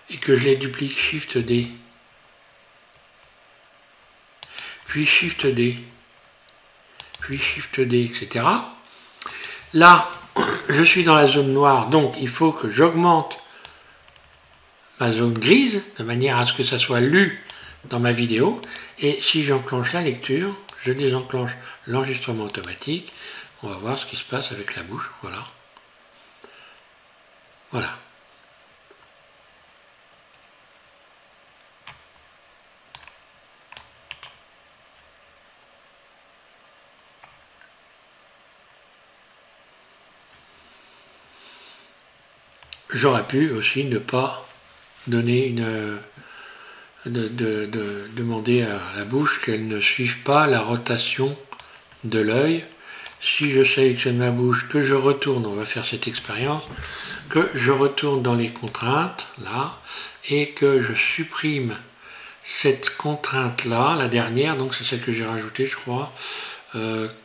et que je les duplique, Shift D, puis Shift D, puis Shift D, etc. Là, je suis dans la zone noire, donc il faut que j'augmente ma zone grise, de manière à ce que ça soit lu dans ma vidéo. Et si j'enclenche la lecture, je désenclenche l'enregistrement automatique. On va voir ce qui se passe avec la bouche. Voilà. Voilà. J'aurais pu aussi ne pas donner demander à la bouche qu'elle ne suive pas la rotation de l'œil. Si je sélectionne ma bouche, que je retourne, on va faire cette expérience, que je retourne dans les contraintes, là, et que je supprime cette contrainte-là, la dernière, donc c'est celle que j'ai rajoutée, je crois,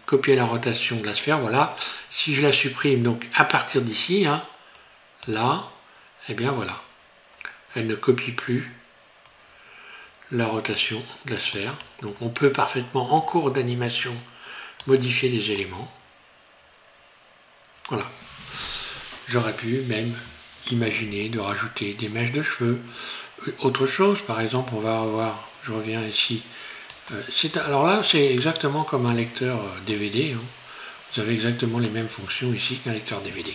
copier la rotation de la sphère, voilà. Si je la supprime, donc à partir d'ici, hein, là, et bien voilà, elle ne copie plus la rotation de la sphère. Donc on peut parfaitement, en cours d'animation, modifier des éléments. Voilà. J'aurais pu même imaginer de rajouter des mèches de cheveux. Autre chose, par exemple, on va avoir, je reviens ici, alors là c'est exactement comme un lecteur DVD, hein. Vous avez exactement les mêmes fonctions ici qu'un lecteur DVD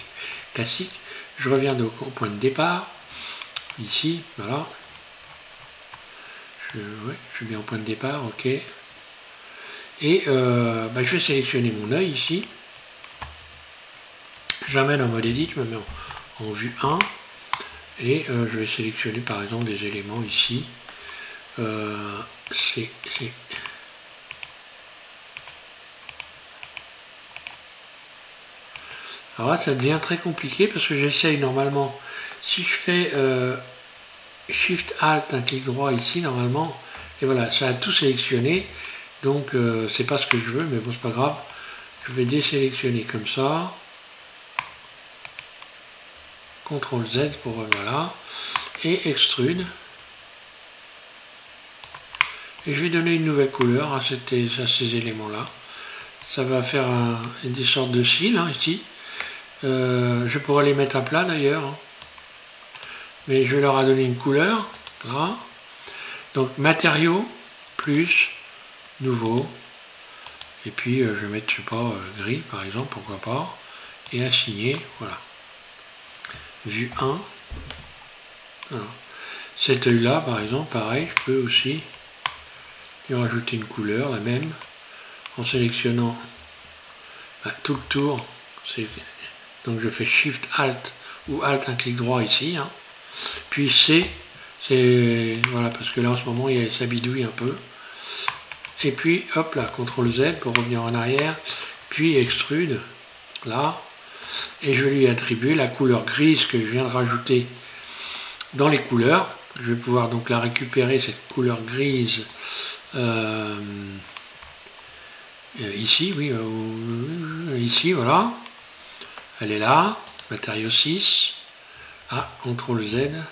classique. Je reviens au point de départ, ici, voilà. Ouais, je suis bien au point de départ, ok. Et je vais sélectionner mon œil ici. J'amène en mode edit, je me mets en vue 1. Et je vais sélectionner par exemple des éléments ici. Alors là, ça devient très compliqué parce que j'essaye normalement, si je fais Shift Alt, un clic droit ici, normalement, et voilà, ça a tout sélectionné. Donc, c'est pas ce que je veux, mais bon, c'est pas grave. Je vais désélectionner comme ça. CTRL Z pour voilà. Et extrude. Et je vais donner une nouvelle couleur à ces éléments-là. Ça va faire des sortes de cils, hein, ici. Je pourrais les mettre à plat d'ailleurs. Hein. Mais je vais leur donner une couleur. Là. Donc matériaux, plus, nouveau. Et puis je vais mettre, je sais pas, gris par exemple, pourquoi pas. Et assigner, voilà. Vue 1. Voilà. Cet œil-là, par exemple, pareil, je peux aussi lui rajouter une couleur, la même, en sélectionnant tout le tour. Donc je fais Shift Alt ou Alt un clic droit ici. Hein. Puis C, c'est voilà, parce que là en ce moment ça bidouille un peu. Et puis hop là, CTRL Z pour revenir en arrière. Puis extrude, là. Et je vais lui attribuer la couleur grise que je viens de rajouter dans les couleurs. Je vais pouvoir donc la récupérer, cette couleur grise, ici, oui, ici, voilà. Elle est là, matériau 6. Ah, CTRL Z. Il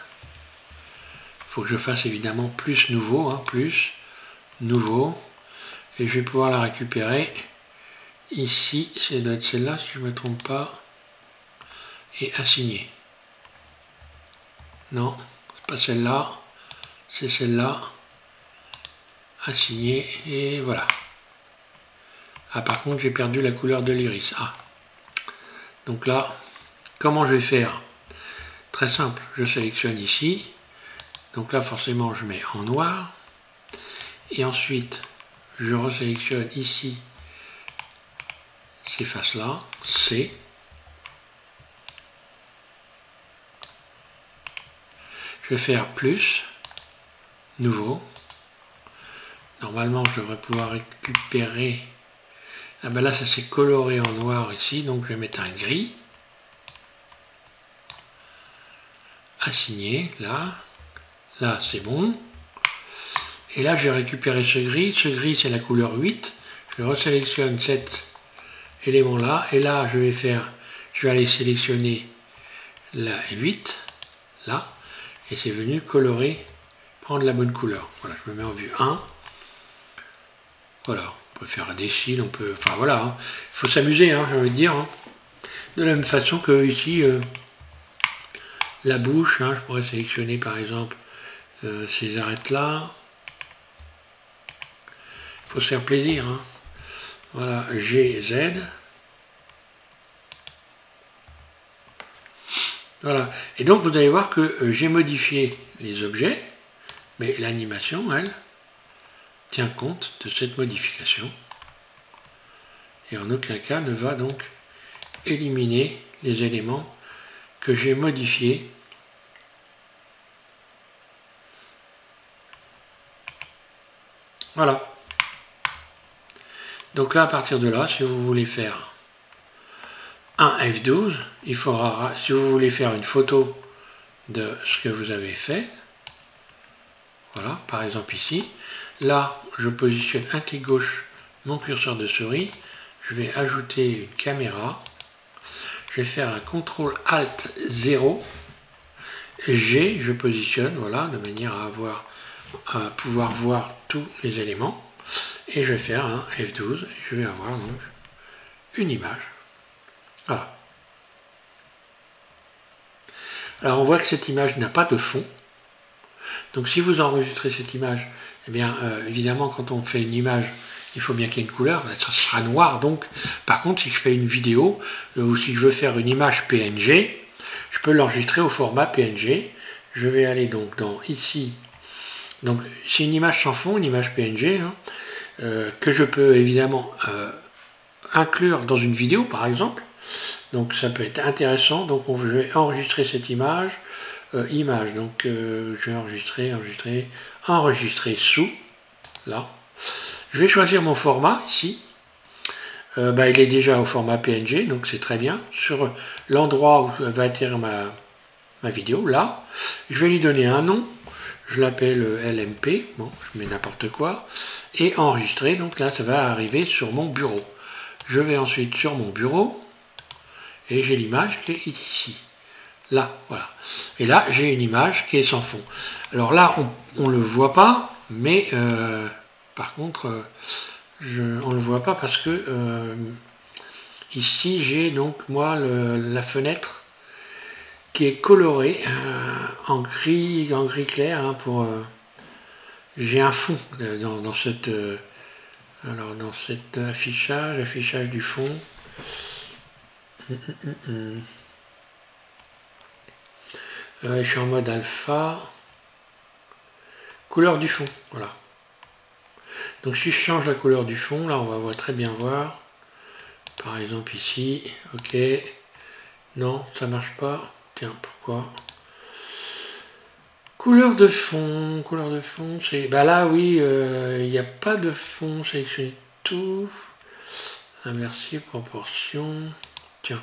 faut que je fasse évidemment plus nouveau, hein, plus nouveau. Et je vais pouvoir la récupérer ici. Ça doit être celle-là, si je ne me trompe pas. Et assigner. Non, c'est pas celle-là, c'est celle-là. Assigner, et voilà. Ah, par contre, j'ai perdu la couleur de l'iris. Ah. Donc là, comment je vais faire? Très simple, je sélectionne ici. Donc là, forcément, je mets en noir. Et ensuite, je resélectionne ici ces faces-là, C. Je vais faire plus, nouveau. Normalement, je devrais pouvoir récupérer. Ah ben là, ça s'est coloré en noir ici, donc je vais mettre un gris. Assigner, là. Là, c'est bon. Et là, je vais récupérer ce gris. Ce gris, c'est la couleur 8. Je resélectionne cet élément-là. Et là, je vais aller sélectionner la 8, là. et c'est venu colorer, prendre la bonne couleur. Voilà, je me mets en vue 1. Voilà, on peut faire des cils, on peut... Enfin voilà, hein. Il faut s'amuser, hein, j'ai envie de dire. Hein. De la même façon que ici, la bouche, hein, je pourrais sélectionner par exemple ces arêtes-là. Il faut se faire plaisir. Hein. Voilà, G, Z. Voilà, et donc vous allez voir que j'ai modifié les objets, mais l'animation, elle, tient compte de cette modification et en aucun cas ne va donc éliminer les éléments que j'ai modifiés. Voilà. Donc là, à partir de là, si vous voulez faire un F12, il faudra, si vous voulez faire une photo de ce que vous avez fait, voilà, par exemple ici, là, je positionne un clic gauche mon curseur de souris, je vais ajouter une caméra, je vais faire un CTRL ALT 0, G, je positionne, voilà, de manière à pouvoir voir tous les éléments, et je vais faire un F12, et je vais avoir donc une image. Voilà. Alors on voit que cette image n'a pas de fond. Donc si vous enregistrez cette image, eh bien évidemment quand on fait une image, il faut bien qu'il y ait une couleur, ça sera noir. Donc par contre si je fais une vidéo, ou si je veux faire une image PNG, je peux l'enregistrer au format PNG. Je vais aller donc dans ici. Donc c'est une image sans fond, une image PNG, hein, que je peux évidemment inclure dans une vidéo par exemple. Donc ça peut être intéressant. Donc je vais enregistrer cette image. Image, donc je vais enregistrer sous, là. Je vais choisir mon format ici. Il est déjà au format PNG, donc c'est très bien. Sur l'endroit où va atterrir ma vidéo, là, je vais lui donner un nom. Je l'appelle LMP, bon, je mets n'importe quoi. Et enregistrer, donc là, ça va arriver sur mon bureau. Je vais ensuite sur mon bureau. Et j'ai l'image qui est ici. Là, voilà. Et là, j'ai une image qui est sans fond. Alors là, on ne le voit pas, mais par contre, on ne le voit pas parce que ici, j'ai donc, moi, la fenêtre qui est colorée en gris clair. Hein, j'ai un fond dans cette affichage du fond. Je suis en mode alpha. Couleur du fond, voilà. Donc si je change la couleur du fond, là on va très bien voir. Par exemple ici, ok. Non, ça marche pas. Tiens, pourquoi? Couleur de fond, c'est... Bah là oui, il n'y a pas de fond, sélectionner tout. Inverser, proportion. Tiens.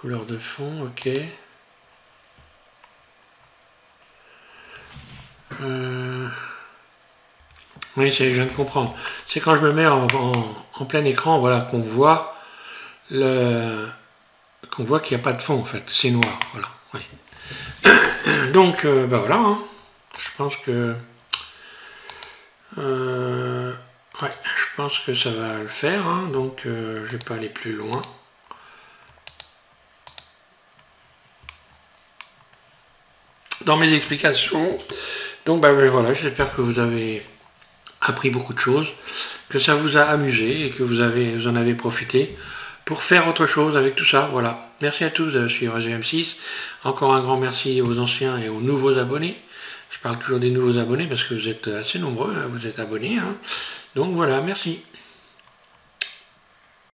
Couleur de fond, ok. Oui, je viens de comprendre. C'est quand je me mets en plein écran, voilà, qu'on voit qu'il n'y a pas de fond en fait, c'est noir, voilà. Oui. Donc, voilà, hein. Je pense que je pense que ça va le faire, hein. Donc je vais pas aller plus loin. Dans mes explications. Donc voilà, j'espère que vous avez appris beaucoup de choses, que ça vous a amusé et que vous en avez profité pour faire autre chose avec tout ça. Voilà. Merci à tous de suivre SVM6. Encore un grand merci aux anciens et aux nouveaux abonnés. Je parle toujours des nouveaux abonnés parce que vous êtes assez nombreux, hein, vous êtes abonnés. Hein. Donc voilà, merci.